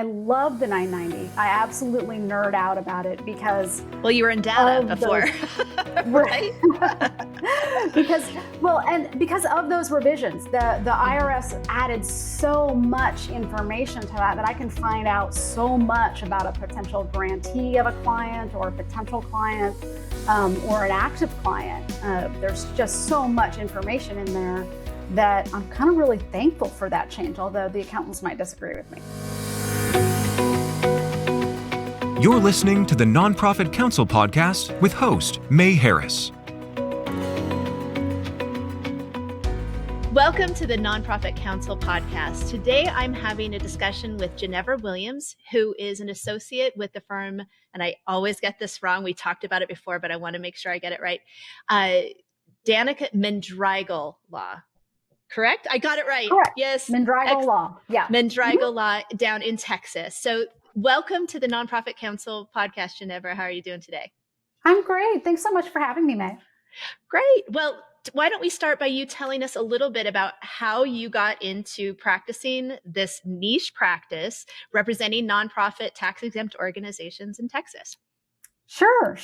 I love the 990. I absolutely nerd out about it because well, you were in data before, right? because of those revisions, the IRS added so much information to that I can find out so much about a potential grantee of a client or a potential client or an active client. There's just so much information in there that I'm kind of really thankful for that change, although the accountants might disagree with me. You're listening to the Nonprofit Counsel Podcast with host May Harris. Welcome to the Nonprofit Counsel Podcast. Today, I'm having a discussion with Genevra Williams, who is an associate with the firm, and I always get this wrong. We talked about it before, but I want to make sure I get it right. Danica Mendraigal Law. Correct? I got it right. Correct. Yes. Mendraigal Law. Yeah. Mendraigal Law down in Texas. So welcome to the Nonprofit Counsel Podcast, Genevra. How are you doing today? I'm great. Thanks so much for having me, May. Great. Well, why don't we start by you telling us a little bit about how you got into practicing this niche practice representing nonprofit tax-exempt organizations in Texas? Sure.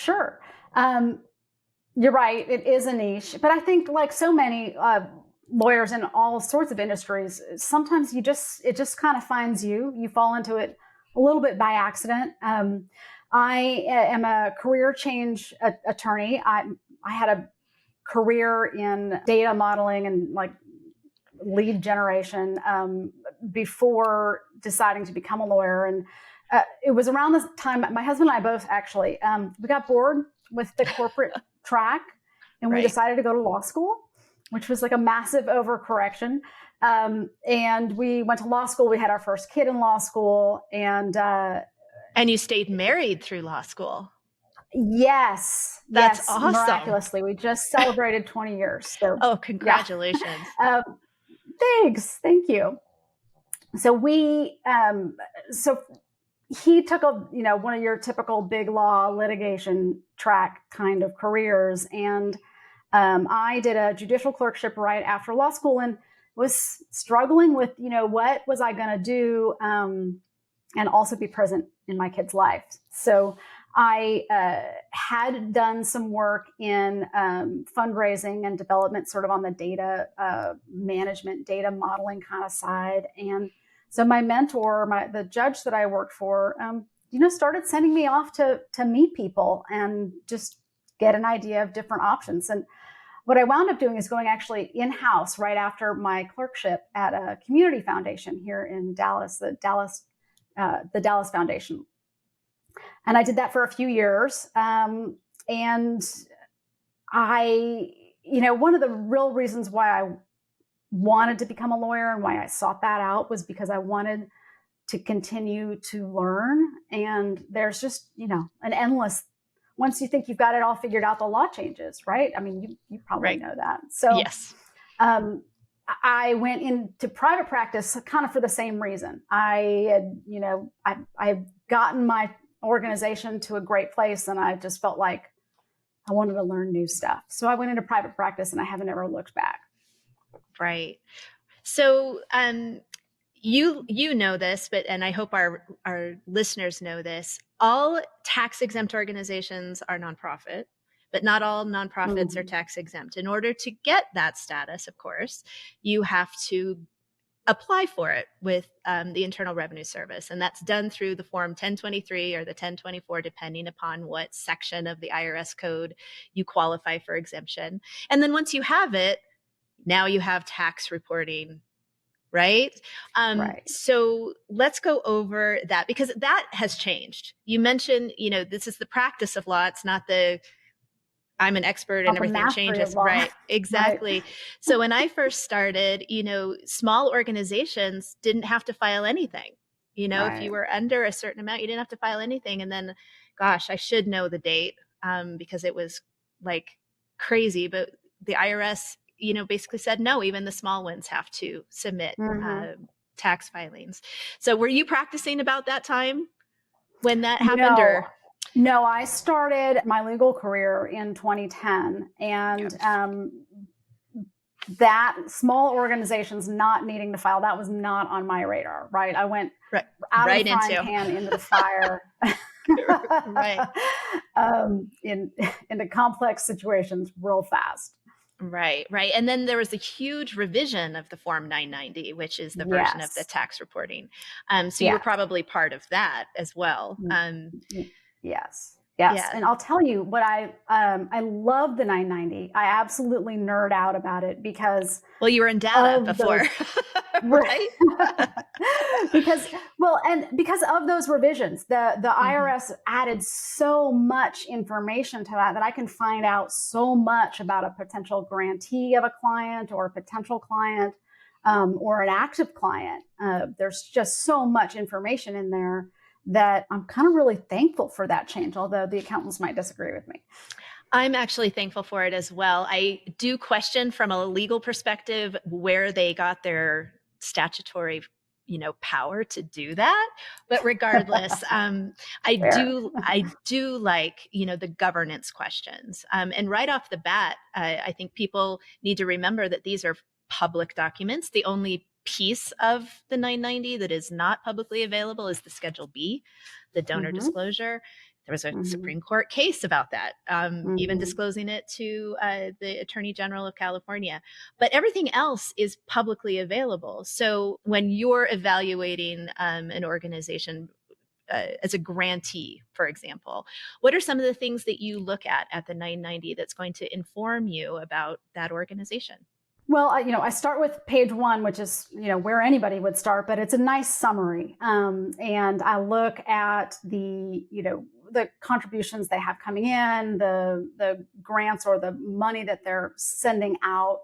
You're right. It is a niche. But I think like so many lawyers in all sorts of industries, sometimes it just kind of finds you. You fall into it a little bit by accident. I am a career change attorney. I had a career in data modeling and like lead generation before deciding to become a lawyer. And it was around this time, my husband and I both actually, we got bored with the corporate track and we decided to go to law school, which was like a massive overcorrection. And we went to law school. We had our first kid in law school. And you stayed married through law school. That's awesome. Miraculously. We just celebrated 20 years. So, oh, congratulations. Yeah. Thanks. Thank you. So so he took one of your typical big law litigation track kind of careers. And I did a judicial clerkship right after law school and was struggling with, what was I going to do and also be present in my kid's life. So I had done some work in fundraising and development sort of on the data management, data modeling kind of side. And so my mentor, the judge that I worked for, started sending me off to meet people and just get an idea of different options. And what I wound up doing is going actually in-house right after my clerkship at a community foundation here in Dallas, the Dallas Foundation. And I did that for a few years. And one of the real reasons why I wanted to become a lawyer and why I sought that out was because I wanted to continue to learn. And there's just, an endless, once you think you've got it all figured out, the law changes, right? I mean, you probably know that. So yes. I went into private practice kind of for the same reason. I had gotten my organization to a great place and I just felt like I wanted to learn new stuff. So I went into private practice and I haven't ever looked back. Right. So you know this, and I hope our listeners know this. All tax exempt organizations are nonprofit, but not all nonprofits are tax exempt. In order to get that status, of course, you have to apply for it with the Internal Revenue Service. And that's done through the Form 1023 or the 1024, depending upon what section of the IRS code you qualify for exemption. And then once you have it, now you have tax reporting, right? Right. So let's go over that because that has changed. You mentioned, this is the practice of law. It's not I'm an expert and everything changes. Right. Exactly. Right. So when I first started, small organizations didn't have to file anything. If you were under a certain amount, you didn't have to file anything. And then, gosh, I should know the date because it was like crazy. But the IRS, basically said, no, even the small ones have to submit tax filings. So were you practicing about that time when that happened? No, I started my legal career in 2010 and that small organizations not needing to file, that was not on my radar, right? I went out right of the frying into pan into the fire. Right. Into complex situations real fast. Right. And then there was a huge revision of the Form 990, which is the version of the tax reporting. So you were probably part of that as well. Yes. And I'll tell you what I love the 990. I absolutely nerd out about it because you were in data before, right? because of those revisions, the IRS added so much information to that I can find out so much about a potential grantee of a client or a potential client or an active client. There's just so much information in there that I'm kind of really thankful for that change, although the accountants might disagree with me. I'm actually thankful for it as well. I do question from a legal perspective where they got their statutory, power to do that. But regardless, I do like, the governance questions. And right off the bat, I think people need to remember that these are public documents. The only piece of the 990 that is not publicly available is the Schedule B, the donor disclosure. There was a Supreme Court case about that, even disclosing it to the Attorney General of California. But everything else is publicly available. So when you're evaluating an organization as a grantee, for example, what are some of the things that you look at the 990 that's going to inform you about that organization? Well, I start with page 1, which is, where anybody would start, but it's a nice summary. And I look at the contributions they have coming in, the grants or the money that they're sending out.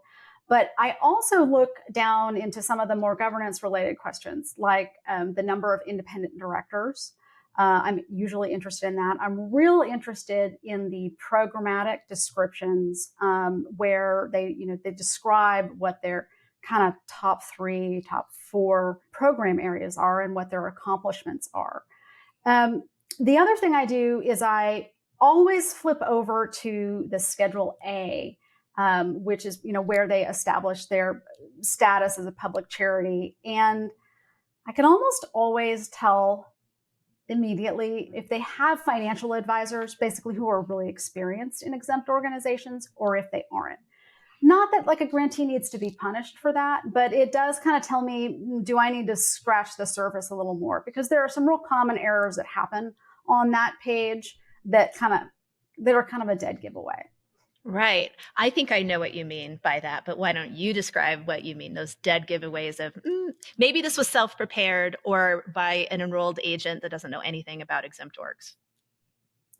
But I also look down into some of the more governance related questions, like the number of independent directors. I'm usually interested in that. I'm real interested in the programmatic descriptions where they describe what their kind of top 3, top 4 program areas are and what their accomplishments are. The other thing I do is I always flip over to the Schedule A, which is where they establish their status as a public charity, and I can almost always tell immediately if they have financial advisors, basically who are really experienced in exempt organizations, or if they aren't. Not that like a grantee needs to be punished for that, but it does kind of tell me, do I need to scratch the surface a little more? Because there are some real common errors that happen on that page that are kind of a dead giveaway. Right. I think I know what you mean by that, but why don't you describe what you mean, those dead giveaways of maybe this was self-prepared or by an enrolled agent that doesn't know anything about exempt orgs?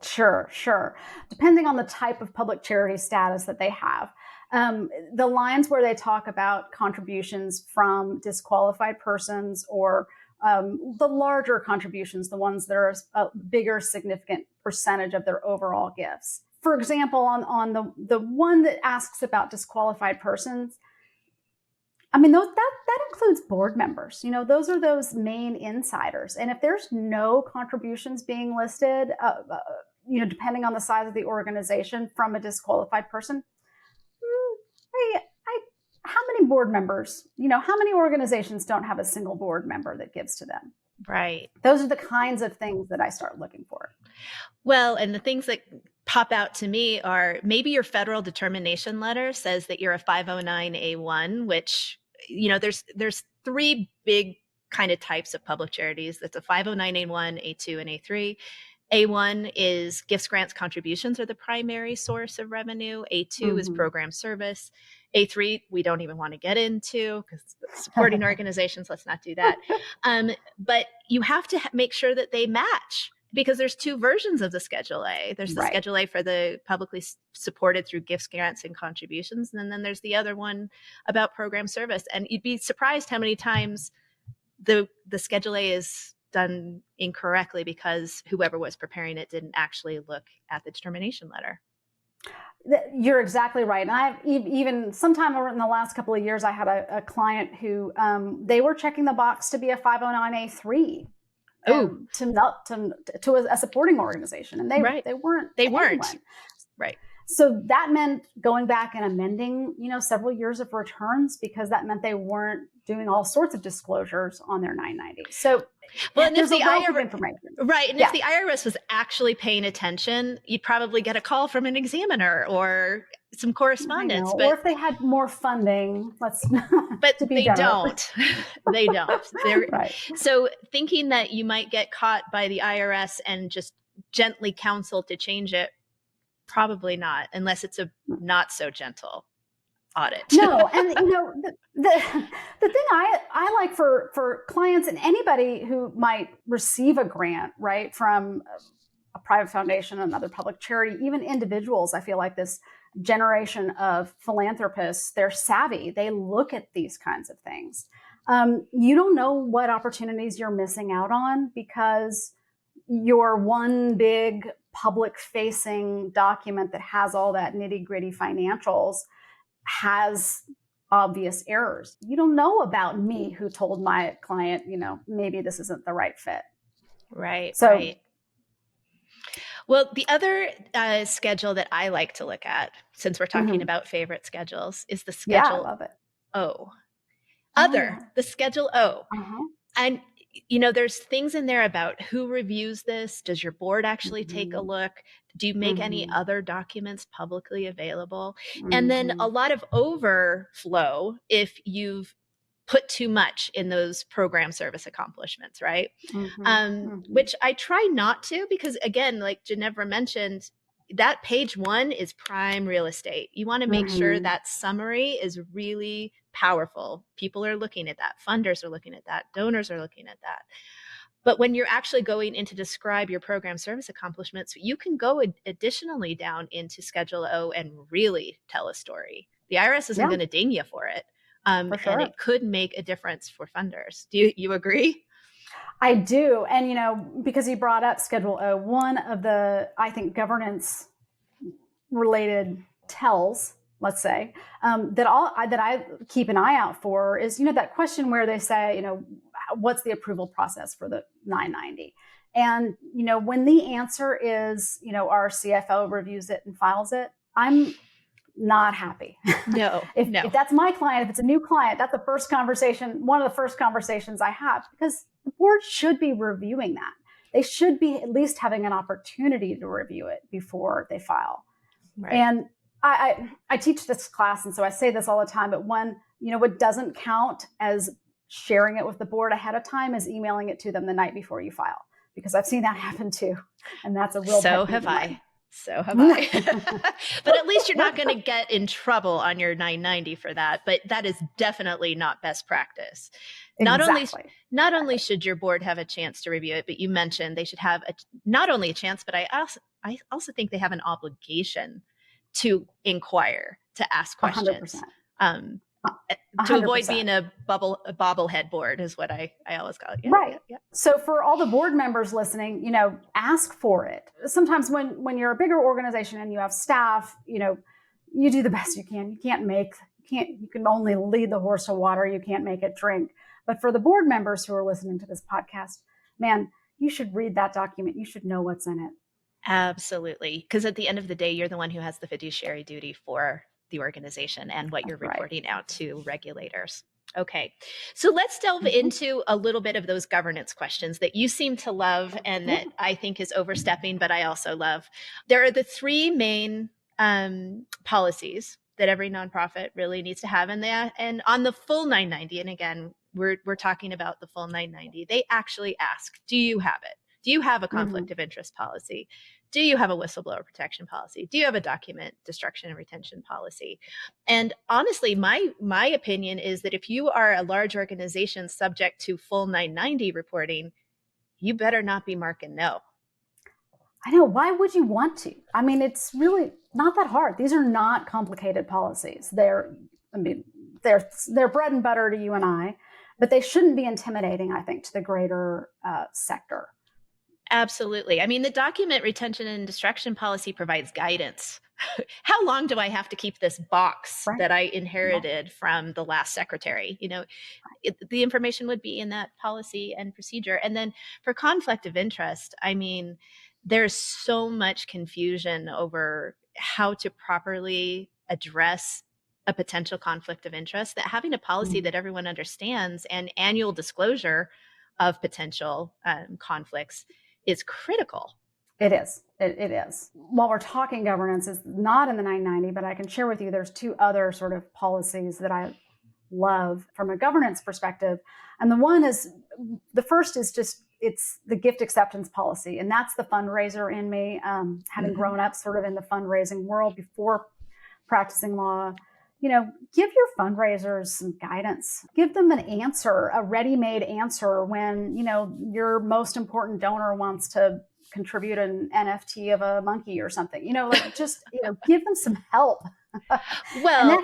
Sure. Depending on the type of public charity status that they have. The lines where they talk about contributions from disqualified persons or the larger contributions, the ones that are a bigger significant percentage of their overall gifts. For example, on the one that asks about disqualified persons, I mean, that includes board members. Those are those main insiders. And if there's no contributions being listed, depending on the size of the organization from a disqualified person, how many board members, how many organizations don't have a single board member that gives to them? Right. Those are the kinds of things that I start looking for. Well, and the things that pop out to me are maybe your federal determination letter says that you're a 509A1, which, there's 3 big kind of types of public charities. That's a 509A1, A2, and A3. A1 is gifts, grants, contributions are the primary source of revenue. A2 is program service. A3, we don't even want to get into because supporting organizations, let's not do that. But you have to make sure that they match because there's 2 versions of the Schedule A. There's the Schedule A for the publicly supported through gifts, grants, and contributions. And then there's the other one about program service. And you'd be surprised how many times the Schedule A is done incorrectly because whoever was preparing it didn't actually look at the determination letter. You're exactly right. And I've even sometime in the last couple of years, I had a client who they were checking the box to be a 509A3 to a supporting organization, and they weren't. They weren't. Right. So that meant going back and amending, several years of returns because that meant they weren't doing all sorts of disclosures on their 990. So Well, and there's if the a wealth of IRS, information. right, and if the IRS was actually paying attention, you'd probably get a call from an examiner or some correspondence. Or if they had more funding, but they don't. They don't. Right. So thinking that you might get caught by the IRS and just gently counsel to change it, probably not, unless it's a not so gentle audit. No, and the thing I like for clients and anybody who might receive a grant, right, from a private foundation, another public charity, even individuals, I feel like this generation of philanthropists, they're savvy. They look at these kinds of things. You don't know what opportunities you're missing out on because your one big public facing document that has all that nitty gritty financials has obvious errors. You don't know about me who told my client, maybe this isn't the right fit. Right. So, right. Well, the other schedule that I like to look at, since we're talking about favorite schedules, is the Schedule I love it. O. The Schedule O. And, there's things in there about who reviews this. Does your board actually take a look? Do you make any other documents publicly available? And then a lot of overflow if you've put too much in those program service accomplishments, right? Which I try not to, because again, like Genevra mentioned, that page 1 is prime real estate. You want to make sure that summary is really powerful. People are looking at that. Funders are looking at that. Donors are looking at that. But when you're actually going in to describe your program service accomplishments, you can go additionally down into Schedule O and really tell a story. The IRS isn't going to ding you for it. And it could make a difference for funders. Do you agree? I do. And, because you brought up Schedule O, one of the, I think, governance related tells, let's say, that I keep an eye out for is, that question where they say, what's the approval process for the 990? And, when the answer is, our CFO reviews it and files it, I'm not happy. No, if that's my client, if it's a new client, that's the first conversation, one of the first conversations I have, because the board should be reviewing that. They should be at least having an opportunity to review it before they file. Right. And I teach this class, and so I say this all the time, but one, what doesn't count as sharing it with the board ahead of time is emailing it to them the night before you file, because I've seen that happen too. And that's a real So have I. But at least you're not going to get in trouble on your 990 for that. But that is definitely not best practice. Exactly. Not only should your board have a chance to review it, but you mentioned they should have not only a chance, but I also think they have an obligation to inquire, to ask questions. 100%. To avoid being a bobblehead board is what I always call it. Yeah, right. Yeah. So for all the board members listening, ask for it. Sometimes when you're a bigger organization and you have staff, you do the best you can. You can only lead the horse to water. You can't make it drink. But for the board members who are listening to this podcast, man, you should read that document. You should know what's in it. Absolutely. Because at the end of the day, you're the one who has the fiduciary duty for the organization and what you're reporting out to regulators. Okay. So let's delve into a little bit of those governance questions that you seem to love and that I think is overstepping, but I also love. There are the 3 main policies that every nonprofit really needs to have in there. And on the full 990, and again, we're talking about the full 990, they actually ask, do you have it? Do you have a conflict of interest policy? Do you have a whistleblower protection policy? Do you have a document destruction and retention policy? And honestly, my opinion is that if you are a large organization subject to full 990 reporting, you better not be marking no. I know. Why would you want to? I mean, it's really not that hard. These are not complicated policies. They're bread and butter to you and I, but they shouldn't be intimidating, I think, to the greater sector. Absolutely. I mean, the document retention and destruction policy provides guidance. How long do I have to keep this box that I inherited from the last secretary? The information would be in that policy and procedure. And then for conflict of interest, I mean, there's so much confusion over how to properly address a potential conflict of interest that having a policy that everyone understands and annual disclosure of potential conflicts is critical. It is. It is. While we're talking governance, it's not in the 990, but I can share with you there's two other sort of policies that I love from a governance perspective. And the first is just, it's the gift acceptance policy. And that's the fundraiser in me, having grown up sort of in the fundraising world before practicing law. Give your fundraisers some guidance. Give them an answer, a ready-made answer when, your most important donor wants to contribute an NFT of a monkey or something, give them some help. Well,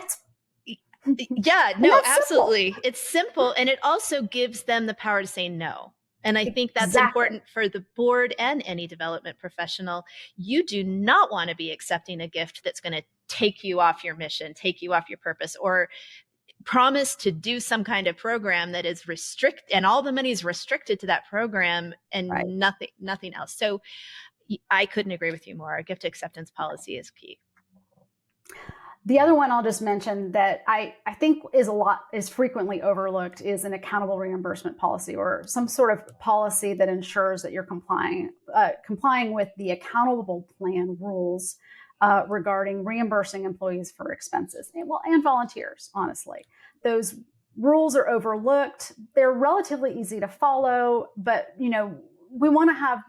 yeah, no, absolutely. Simple. It's simple. And it also gives them the power to say no. And I think that's Exactly. important for the board and any development professional. You do not want to be accepting a gift that's going to take you off your mission, take you off your purpose, or promise to do some kind of program that is and all the money is restricted to that program and right. nothing else. So I couldn't agree with you more. A gift acceptance policy is key. The other one I'll just mention that I think is frequently overlooked is an accountable reimbursement policy, or some sort of policy that ensures that you're complying with the accountable plan rules regarding reimbursing employees for expenses and volunteers. Honestly, those rules are overlooked. They're relatively easy to follow, but we want to have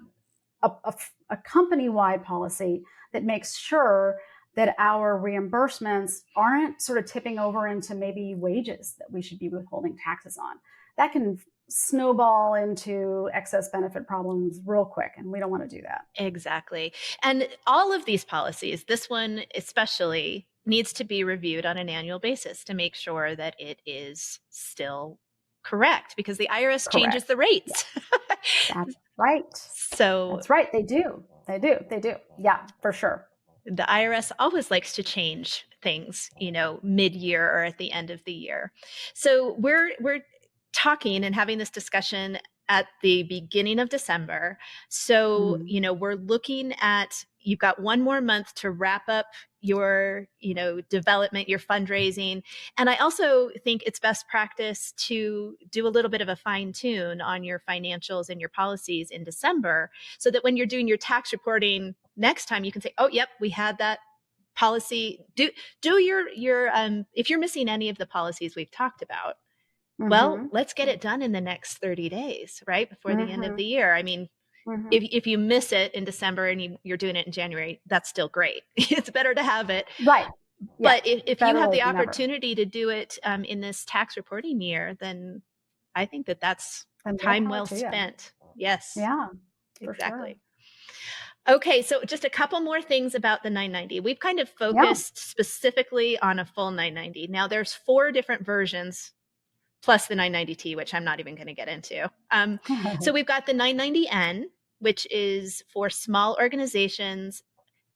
a company-wide policy that makes sure that our reimbursements aren't sort of tipping over into maybe wages that we should be withholding taxes on. That can snowball into excess benefit problems real quick, and we don't want to do that. Exactly. And all of these policies, this one especially, needs to be reviewed on an annual basis to make sure that it is still correct, because the IRS changes the rates. That's right. That's right. They do. Yeah, for sure. The IRS always likes to change things, mid-year or at the end of the year. So we're talking and having this discussion at the beginning of December. So, we're looking at, you've got one more month to wrap up your, development, your fundraising. And I also think it's best practice to do a little bit of a fine tune on your financials and your policies in December, so that when you're doing your tax reporting next time, you can say, oh, yep, we had that policy. Do your if you're missing any of the policies we've talked about, well, let's get it done in the next 30 days, right? Before the end of the year. I mean, if you miss it in December and you're doing it in January, that's still great. It's better to have it. Right. But if you have the opportunity to do it in this tax reporting year, then I think that's time well spent. Yes. Yeah. Exactly. Sure. Okay, so just a couple more things about the 990. We've kind of focused specifically on a full 990. Now there's 4 different versions plus the 990T, which I'm not even going to get into. So we've got the 990N, which is for small organizations,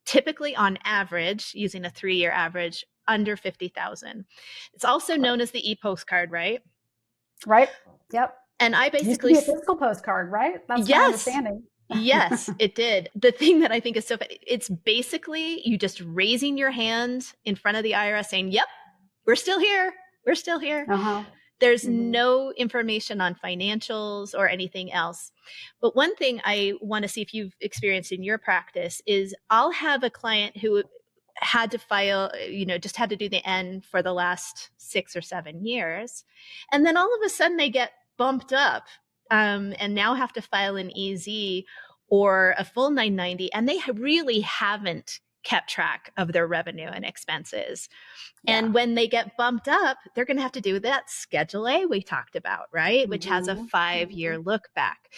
typically on average, using a 3-year average, under 50,000. It's also known as the e-postcard, right? Right. Yep. And I basically... It used to be a physical postcard, right? That's my understanding. Yes, it did. The thing that I think is so funny, it's basically you just raising your hand in front of the IRS saying, yep, we're still here. We're still here. There's no information on financials or anything else. But one thing I want to see if you've experienced in your practice is I'll have a client who had to file, just had to do the N for the last 6 or 7 years. And then all of a sudden they get bumped up and now have to file an EZ or a full 990, and they really haven't kept track of their revenue and expenses. Yeah. And when they get bumped up, they're going to have to do that Schedule A we talked about, right? Which has a 5-year look back.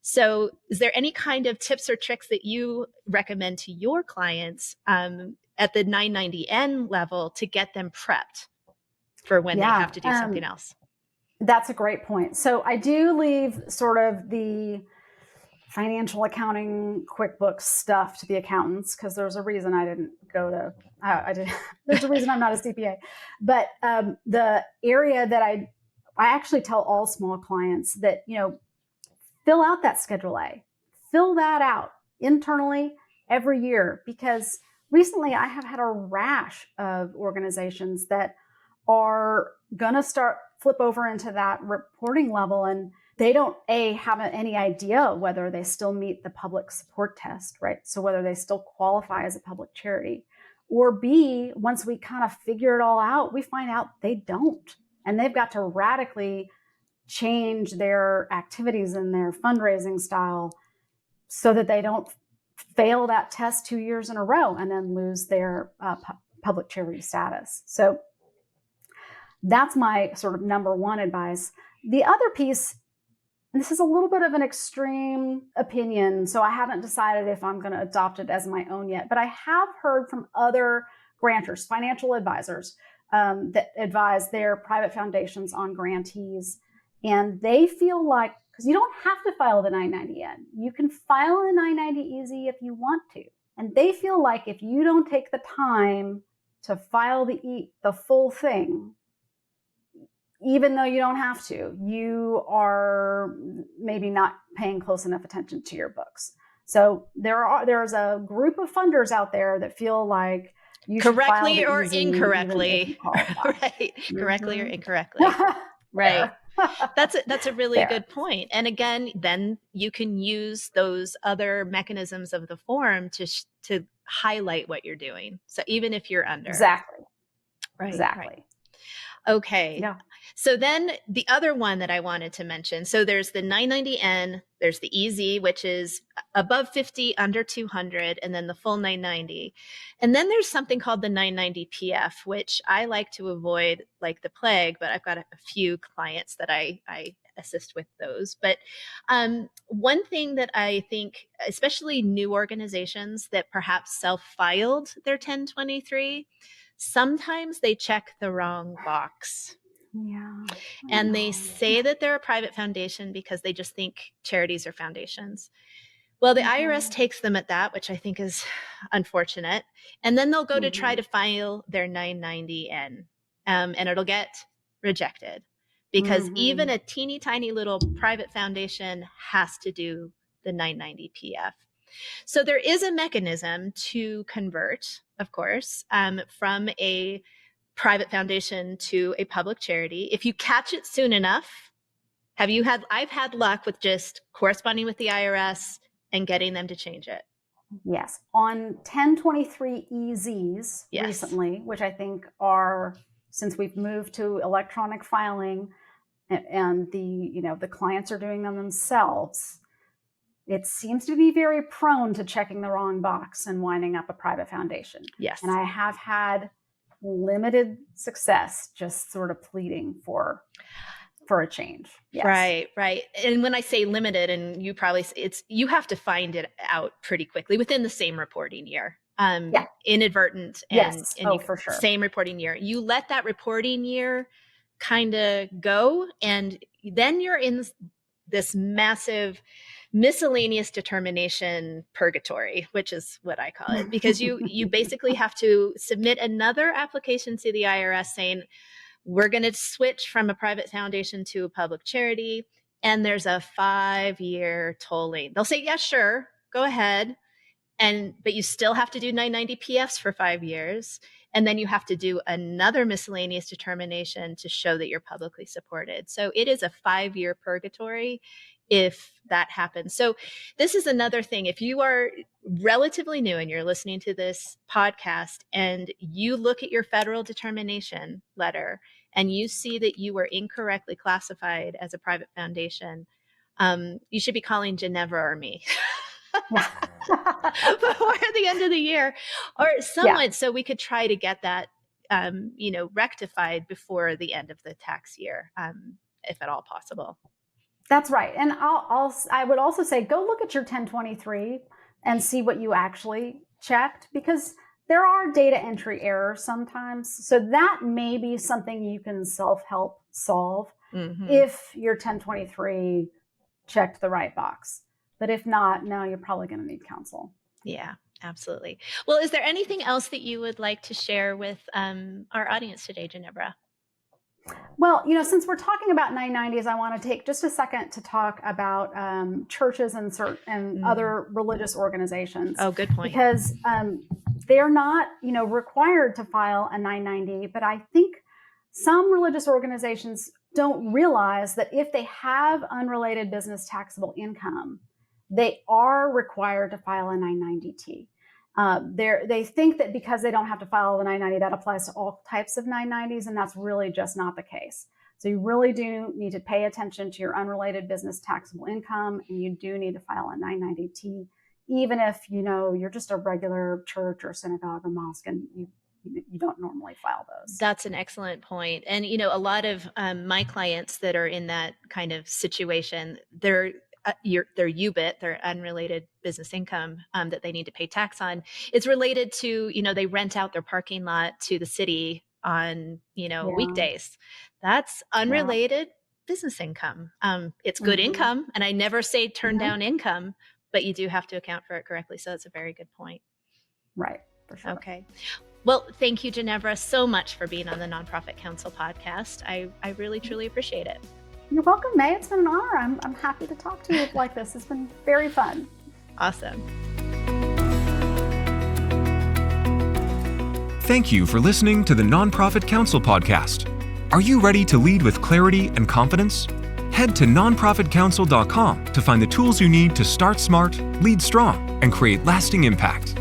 So is there any kind of tips or tricks that you recommend to your clients at the 990N level to get them prepped for when they have to do something else? That's a great point. So I do leave sort of the financial accounting, QuickBooks stuff to the accountants, because there's a reason I didn't go to, there's a reason I'm not a CPA. But the area that I actually tell all small clients that, fill out that Schedule A, fill that out internally every year, because recently I have had a rash of organizations that are going to flip over into that reporting level. And they don't have any idea whether they still meet the public support test, right? So whether they still qualify as a public charity, or B, once we kind of figure it all out, we find out they don't, and they've got to radically change their activities and their fundraising style so that they don't fail that test 2 years in a row and then lose their public charity status. So that's my sort of number one advice. The other piece, and this is a little bit of an extreme opinion, so I haven't decided if I'm going to adopt it as my own yet, but I have heard from other grantors, financial advisors, that advise their private foundations on grantees. And they feel like, because you don't have to file the 990N, you can file a 990 EZ if you want to. And they feel like if you don't take the time to file the full thing, even though you don't have to, you are maybe not paying close enough attention to your books. So there's a group of funders out there that feel like you correctly or incorrectly, right? Correctly or incorrectly, right? That's a really good point. And again, then you can use those other mechanisms of the form to highlight what you're doing. So even if you're under, exactly, right, exactly. Right. Okay. Yeah. So then the other one that I wanted to mention, so there's the 990N, there's the EZ, which is above 50, under 200, and then the full 990. And then there's something called the 990 PF, which I like to avoid like the plague, but I've got a few clients that I assist with those. But one thing that I think, especially new organizations that perhaps self-filed their 1023, sometimes they check the wrong box. Yeah. And they say that they're a private foundation because they just think charities are foundations. Well, the IRS takes them at that, which I think is unfortunate. And then they'll go to try to file their 990N, and it'll get rejected because even a teeny tiny little private foundation has to do the 990 PF. So there is a mechanism to convert, of course, from a private foundation to a public charity. If you catch it soon enough, I've had luck with just corresponding with the IRS and getting them to change it. Yes. On 1023 EZs recently, which I think are, since we've moved to electronic filing and the clients are doing them themselves, it seems to be very prone to checking the wrong box and winding up a private foundation. Yes. And I have had limited success just sort of pleading for a change. Yes. Right. And when I say limited, and you probably, you have to find it out pretty quickly within the same reporting year. Inadvertent and for sure. Same reporting year. You let that reporting year kind of go, and then you're in this massive miscellaneous determination purgatory, which is what I call it, because you basically have to submit another application to the IRS saying, we're going to switch from a private foundation to a public charity. And there's a 5-year tolling. They'll say, yeah, sure, go ahead. But you still have to do 990 PFs for 5 years. And then you have to do another miscellaneous determination to show that you're publicly supported. So it is a 5-year purgatory if that happens. So this is another thing. If you are relatively new and you're listening to this podcast and you look at your federal determination letter and you see that you were incorrectly classified as a private foundation, you should be calling Genevra or me before the end of the year or someone, so we could try to get that rectified before the end of the tax year, if at all possible. That's right. And I would also say, go look at your 1023 and see what you actually checked, because there are data entry errors sometimes. So that may be something you can self-help solve if your 1023 checked the right box. But if not, no, you're probably going to need counsel. Yeah, absolutely. Well, is there anything else that you would like to share with our audience today, Genevra? Well, since we're talking about 990s, I want to take just a second to talk about churches and other religious organizations. Oh, good point. Because they're not, required to file a 990, but I think some religious organizations don't realize that if they have unrelated business taxable income, they are required to file a 990T. They think that because they don't have to file the 990, that applies to all types of 990s, and that's really just not the case. So you really do need to pay attention to your unrelated business taxable income, and you do need to file a 990T, even if you're just a regular church or synagogue or mosque and you don't normally file those. That's an excellent point. And, a lot of my clients that are in that kind of situation, their UBIT, their unrelated business income that they need to pay tax on, is related to, they rent out their parking lot to the city on, weekdays. That's unrelated business income. It's good income. And I never say turn down income, but you do have to account for it correctly. So that's a very good point. Right. For sure. Okay. Well, thank you, Genevra, so much for being on the Nonprofit Council podcast. I really, truly appreciate it. You're welcome, May. It's been an honor. I'm happy to talk to you like this. It's been very fun. Awesome. Thank you for listening to the Nonprofit Council podcast. Are you ready to lead with clarity and confidence? Head to nonprofitcouncil.com to find the tools you need to start smart, lead strong, and create lasting impact.